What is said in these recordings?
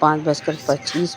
5:25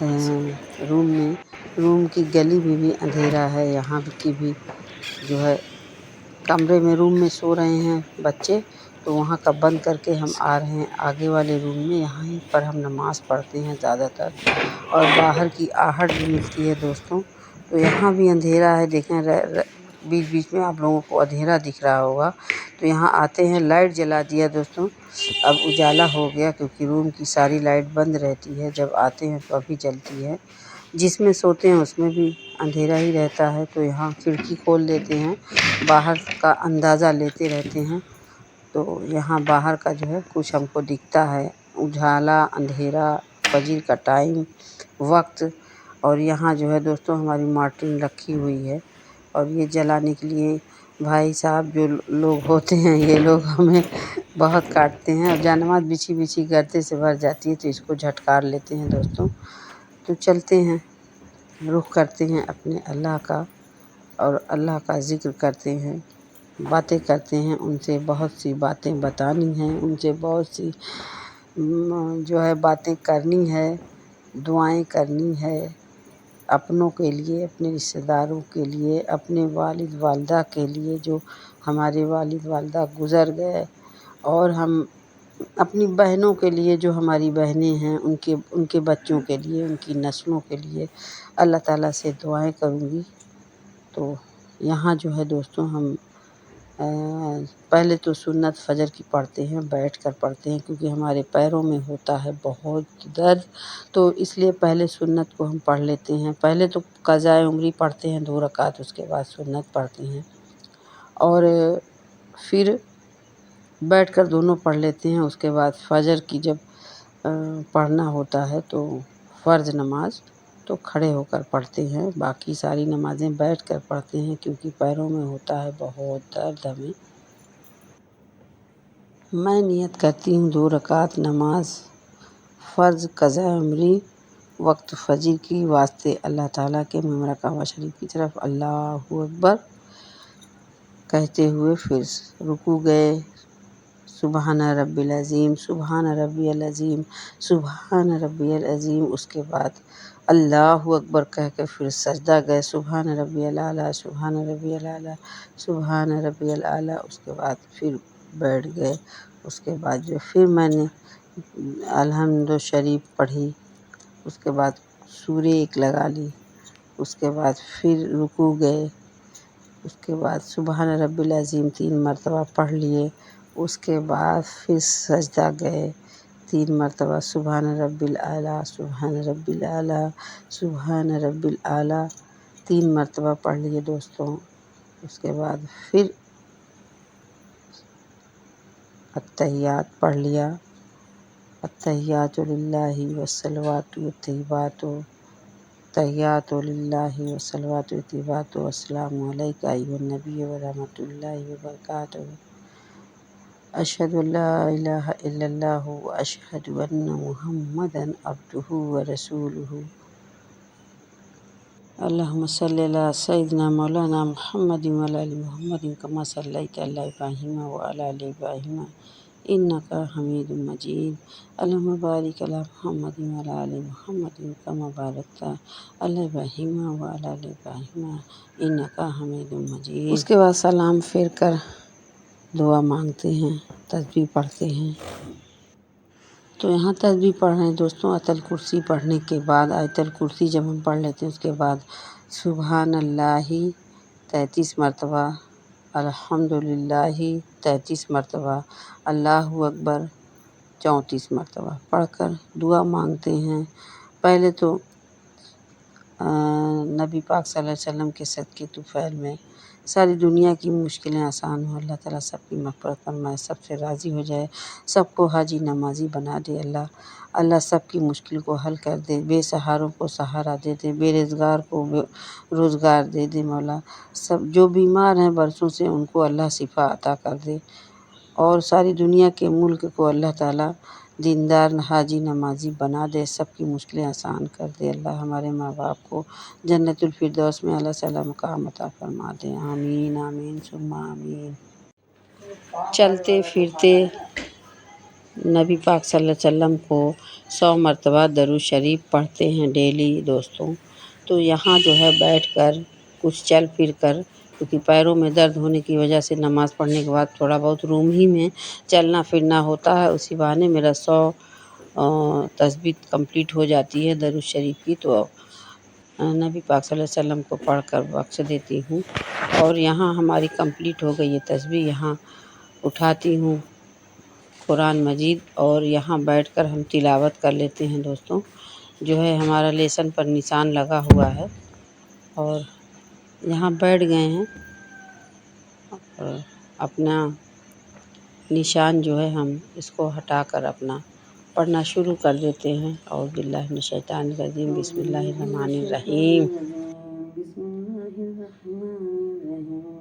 روم کی گلی میں بھی اندھیرا ہے، یہاں کی بھی جو ہے کمرے میں روم میں سو رہے ہیں بچے، تو وہاں کا بند کر کے ہم آ رہے ہیں آگے والے روم میں، یہاں پر ہم نماز پڑھتے ہیں زیادہ تر، اور باہر کی آہٹ بھی ملتی ہے دوستوں۔ تو یہاں بھی اندھیرا ہے، دیکھیں بیچ بیچ میں آپ لوگوں کو اندھیرا دکھ رہا ہوگا، تو یہاں آتے ہیں لائٹ جلا دیا دوستوں، اب اجالا ہو گیا کیونکہ روم کی ساری لائٹ بند رہتی ہے، جب آتے ہیں تو ابھی جلتی ہے، جس میں سوتے ہیں اس میں بھی اندھیرا ہی رہتا ہے، تو یہاں کھڑکی کھول دیتے ہیں، باہر کا اندازہ لیتے رہتے ہیں، تو یہاں باہر کا جو ہے کچھ ہم کو دکھتا ہے، اجالا، اندھیرا، فجر کا ٹائم، وقت، اور یہاں جو ہے دوستوں ہماری مارٹن رکھی ہوئی ہے، اور یہ جلانے کے لیے بھائی صاحب جو لوگ ہوتے ہیں یہ لوگ ہمیں بہت کاٹتے ہیں، اور جانماز بچھی بچھی گردے سے بھر جاتی ہے تو اس کو جھٹکار لیتے ہیں دوستوں۔ تو چلتے ہیں، رخ کرتے ہیں اپنے اللہ کا، اور اللہ کا ذکر کرتے ہیں، باتیں کرتے ہیں، ان سے بہت سی باتیں بتانی ہیں، ان سے بہت سی جو ہے باتیں کرنی ہے، دعائیں کرنی ہے، اپنوں کے لیے، اپنے رشتہ داروں کے لیے، اپنے والد والدہ کے لیے جو ہمارے والد والدہ گزر گئے، اور ہم اپنی بہنوں کے لیے جو ہماری بہنیں ہیں، ان کے بچوں کے لیے، ان کی نسلوں کے لیے اللہ تعالیٰ سے دعائیں کروں گی۔ تو یہاں جو ہے دوستوں ہم پہلے تو سنت فجر کی پڑھتے ہیں، بیٹھ کر پڑھتے ہیں کیونکہ ہمارے پیروں میں ہوتا ہے بہت درد، تو اس لیے پہلے سنت کو ہم پڑھ لیتے ہیں، پہلے تو قضائے عمری پڑھتے ہیں 2 رکعت، اس کے بعد سنت پڑھتے ہیں، اور پھر بیٹھ کر دونوں پڑھ لیتے ہیں، اس کے بعد فجر کی جب پڑھنا ہوتا ہے تو فرض نماز تو کھڑے ہو کر پڑھتے ہیں، باقی ساری نمازیں بیٹھ کر پڑھتے ہیں کیونکہ پیروں میں ہوتا ہے بہت درد ہمیں۔ میں نیت کرتی ہوں 2 رکعت نماز فرض قضاء عمری وقت فجر کی واسطے اللہ تعالیٰ کے، میں مرکعہ شریف کی طرف اللہ اکبر کہتے ہوئے پھر رکوع گئے، سبحان ربی العظیم، سبحان ربی العظیم، سبحان ربی العظیم، اس کے بعد اللہ اکبر کہہ کے پھر سجدہ گئے، سبحان ربی الاعلیٰ، سبحان ربی الاعلیٰ، سبحان ربی الاعلیٰ، اس کے بعد پھر بیٹھ گئے، اس کے بعد جو پھر میں نے الحمد شریف پڑھی، اس کے بعد سورہ 1 لگا لی، اس کے بعد پھر رکوع گئے، اس کے بعد سبحان ربی العظیم 3 مرتبہ پڑھ لیے، اس کے بعد پھر سجدہ گئے 3 مرتبہ، سبحان ربی الاعلیٰ، سبحان ربی الاعلیٰ، سبحان ربی الاعلیٰ 3 مرتبہ پڑھ لیے دوستوں، اس کے بعد پھر التحیات پڑھ لیا، التحیات للہ والصلوات والطیبات، تحیات للہ والصلوات والطیبات، السلام علیک ایھا النبی ورحمۃ اللہ وبرکاتہ، اشہد ان لا الہ الا اللہ واشہد ان محمدا عبدہ ورسولہ، اللہم صلی علی سیدنا مولانا محمد وعلی آل محمد کما صلیت علی ابراہیم وعلی آل ابراہیم انک حمید مجید، اللہم بارک علی محمد وعلی آل محمد کما بارکت علی ابراہیم وعلی آل ابراہیم انک حمید مجید۔ اس کے بعد سلام پھیر کر دعا مانگتے ہیں، تسبیح پڑھتے ہیں، تو یہاں تسبیح پڑھ رہے ہیں دوستوں، آیت الکرسی پڑھنے کے بعد، آیت الکرسی جب ہم پڑھ لیتے ہیں اس کے بعد سبحان اللہ 33 مرتبہ، الحمد للہ 33 مرتبہ، اللہ اکبر 34 مرتبہ پڑھ کر دعا مانگتے ہیں۔ پہلے تو نبی پاک صلی اللہ علیہ وسلم کے صدقے طفیل میں ساری دنیا کی مشکلیں آسان ہوں، اللہ تعالیٰ سب کی مغفرت فرمائے، سب سے راضی ہو جائے، سب کو حاجی نمازی بنا دے، اللہ سب کی مشکل کو حل کر دے، بے سہاروں کو سہارا دے دے، بے روزگار کو روزگار دے دے، مولا سب جو بیمار ہیں برسوں سے ان کو اللہ شفا عطا کر دے، اور ساری دنیا کے ملک کو اللہ تعالیٰ دیندار حاجی نمازی بنا دے، سب کی مشکلیں آسان کر دے، اللہ ہمارے ماں باپ کو جنت الفردوس میں اعلیٰ سے مقام عطا فرما دے، آمین آمین ثم آمین۔ چلتے پھرتے نبی پاک صلی اللہ علیہ وسلم کو 100 مرتبہ درود شریف پڑھتے ہیں ڈیلی دوستوں۔ تو یہاں جو ہے بیٹھ کر کچھ چل پھر کر، کیونکہ پیروں میں درد ہونے کی وجہ سے نماز پڑھنے کے بعد تھوڑا بہت روم ہی میں چلنا پھرنا ہوتا ہے، اسی بہانے میرا 100 تسبیح کمپلیٹ ہو جاتی ہے درود شریف کی، تو نبی پاک صلی اللہ علیہ وسلم کو پڑھ کر بخش دیتی ہوں۔ اور یہاں ہماری کمپلیٹ ہو گئی ہے تسبیح، یہاں اٹھاتی ہوں قرآن مجید اور یہاں بیٹھ کر ہم تلاوت کر لیتے ہیں دوستوں۔ جو ہے ہمارا لیسن پر نشان لگا ہوا ہے اور یہاں بیٹھ گئے ہیں اور اپنا نشان جو ہے ہم اس کو ہٹا کر اپنا پڑھنا شروع کر دیتے ہیں۔ اعوذ باللہ من الشیطان الرجیم، بسم اللہ الرحمن الرحیم۔ بسم اللہ الرحمن الرحیم۔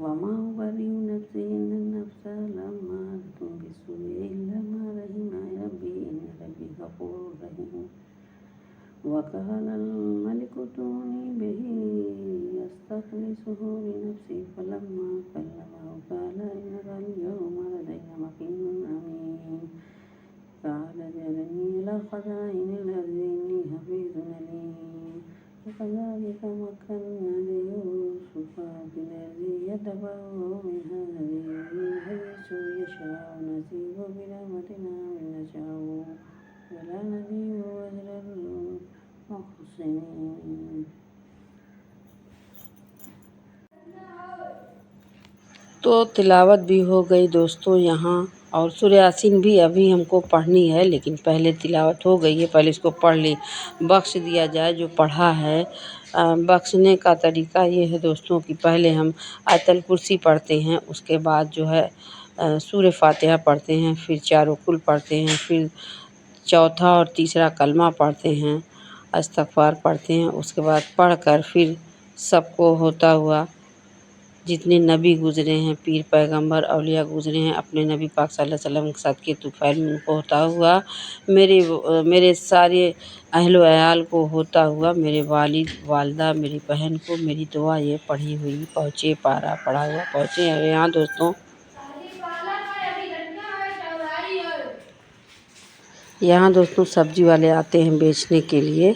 وما أبرئ نفسي إن النفس لأمارة بالسوء إلا ما رحم ربي إن ربي غفور رحيم۔ وقال الملك ائتوني به أستخلصه لنفسي فلما كلمه قال إنك اليوم لدينا مكين أمين قال اجعلني على خزائن الأرض إني حفيظ عليم وكذلك مكنا ليوسف في الأرض يتبوأ منها حيث يشاء نصيب برحمتنا من نشاء ولا نضيع أجر المحسنين۔ تو تلاوت بھی ہو گئی دوستوں یہاں، اور سورہ یاسین بھی ابھی ہم کو پڑھنی ہے، لیکن پہلے تلاوت ہو گئی ہے، پہلے اس کو پڑھ لی بخش دیا جائے جو پڑھا ہے۔ بخشنے کا طریقہ یہ ہے دوستوں کہ پہلے ہم آیت الکرسی پڑھتے ہیں، اس کے بعد جو ہے سورہ فاتحہ پڑھتے ہیں، پھر چاروں کل پڑھتے ہیں، پھر چوتھا اور تیسرا کلمہ پڑھتے ہیں، استغفار پڑھتے ہیں، اس کے بعد پڑھ کر پھر سب کو ہوتا ہوا جتنے نبی گزرے ہیں، پیر پیغمبر اولیاء گزرے ہیں اپنے نبی پاک صلی اللہ علیہ وسلم کے ساتھ کے طوفیل میں ان کو ہوتا ہوا، میرے سارے اہل و عیال کو ہوتا ہوا، میرے والد والدہ میری بہن کو میری دعا یہ پڑھی ہوئی پہنچے، پارا پڑھا ہوا پہنچے۔ یہاں دوستوں سبزی والے آتے ہیں بیچنے کے لیے،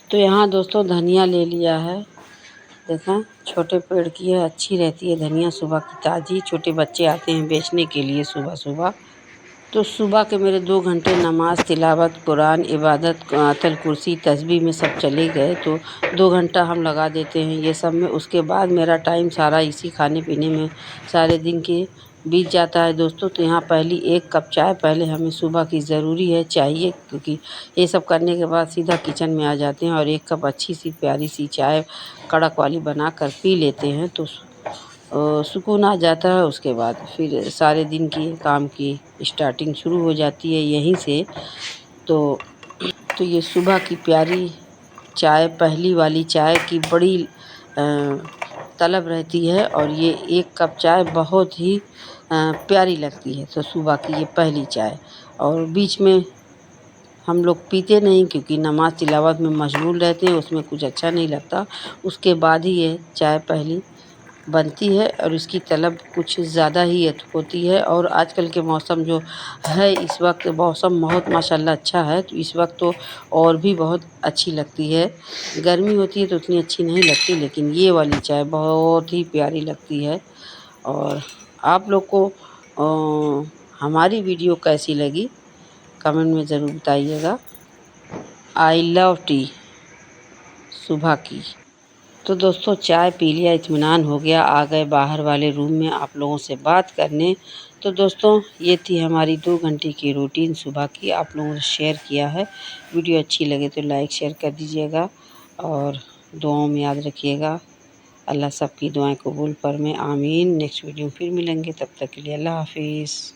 تو یہاں دوستوں دھنیا لے لیا ہے، دیکھیں چھوٹے پیڑ کی ہے، اچھی رہتی ہے دھنیا صبح کی تازی۔ چھوٹے بچے آتے ہیں بیچنے کے لیے صبح صبح، تو صبح کے میرے 2 گھنٹے نماز تلاوت قرآن عبادت آیت الکرسی تسبیح میں سب چلے گئے، تو 2 گھنٹہ ہم لگا دیتے ہیں یہ سب میں۔ اس کے بعد میرا ٹائم سارا اسی کھانے پینے میں سارے دن کے بیت جاتا ہے دوستوں۔ تو یہاں پہلی 1 کپ چائے پہلے ہمیں صبح کی ضروری ہے چاہیے، کیونکہ یہ سب کرنے کے بعد سیدھا کچن میں آ جاتے ہیں اور 1 کپ اچھی سی پیاری سی چائے کڑک والی بنا کر پی لیتے ہیں، تو سکون آ جاتا ہے۔ اس کے بعد پھر سارے دن کی کام کی اسٹارٹنگ شروع ہو جاتی ہے یہیں سے۔ تو یہ صبح کی پیاری چائے، پہلی والی چائے کی بڑی طلب رہتی ہے، اور یہ 1 کپ چائے بہت ہی پیاری لگتی ہے۔ تو صبح کی یہ پہلی چائے، اور بیچ میں ہم لوگ پیتے نہیں کیونکہ نماز تلاوت میں مشغول رہتے ہیں، اس میں کچھ اچھا نہیں لگتا۔ اس کے بعد ہی یہ چائے پہلی بنتی ہے، اور اس کی طلب کچھ زیادہ ہی ہوتی ہے۔ اور آج کل کے موسم جو ہے، اس وقت موسم بہت ماشاءاللہ اچھا ہے، تو اس وقت تو اور بھی بہت اچھی لگتی ہے۔ گرمی ہوتی ہے تو اتنی اچھی نہیں لگتی، لیکن یہ والی چائے بہت ہی پیاری لگتی ہے۔ اور آپ لوگ کو ہماری ویڈیو کیسی لگی کمنٹ میں ضرور بتائیے گا۔ آئی لو ٹی صبح کی۔ تو دوستوں چائے پی لیا، اطمینان ہو گیا، آ گئے باہر والے روم میں آپ لوگوں سے بات کرنے۔ تو دوستوں یہ تھی ہماری 2 گھنٹے کی روٹین صبح کی، آپ لوگوں نے شیئر کیا ہے۔ ویڈیو اچھی لگے تو لائک شیئر کر دیجیے گا، اور دعاؤں میں یاد رکھیے گا۔ اللہ سب کی دعائیں قبول فرمائے، آمین۔ نیکسٹ ویڈیو پھر ملیں گے، تب تک کے لیے اللہ حافظ۔